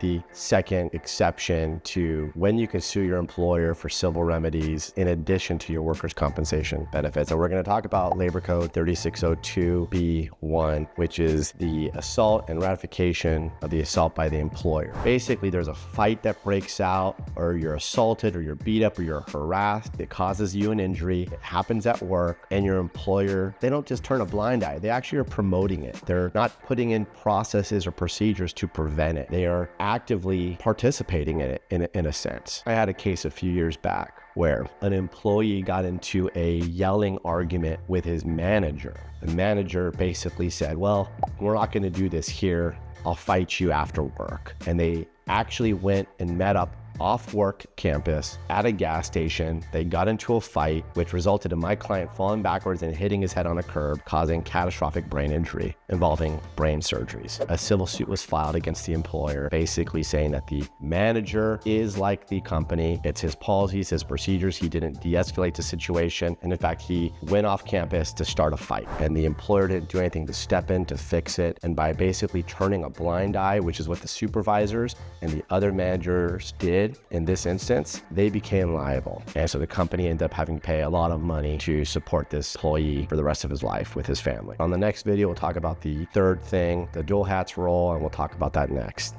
the second exception to when you can sue your employer for civil remedies in addition to your workers' compensation benefits. And we're going to talk about Labor Code 3602B1, which is the assault and ratification of the assault by the employer. Basically, there's a fight that breaks out, or you're assaulted, or you're beat up, or you're harassed. It causes you an injury. It happens at work, and your employer, they don't just turn a blind eye. They actually are promoting it. They're not putting in processes or procedures to prevent it. They are actively participating in it in a sense. I had a case a few years back where an employee got into a yelling argument with his manager. The manager basically said, well, we're not going to do this here. I'll fight you after work. And they actually went and met up off work campus at a gas station. They got into a fight, which resulted in my client falling backwards and hitting his head on a curb, causing catastrophic brain injury involving brain surgeries. A civil suit was filed against the employer, basically saying that the manager is like the company. It's his policies, his procedures. He didn't de-escalate the situation. And in fact, he went off campus to start a fight. And the employer didn't do anything to step in to fix it. And by basically turning a blind eye, which is what the supervisors and the other managers did, in this instance, they became liable. And so the company ended up having to pay a lot of money to support this employee for the rest of his life with his family. On the next video, we'll talk about the third thing, the dual hats role, and we'll talk about that next.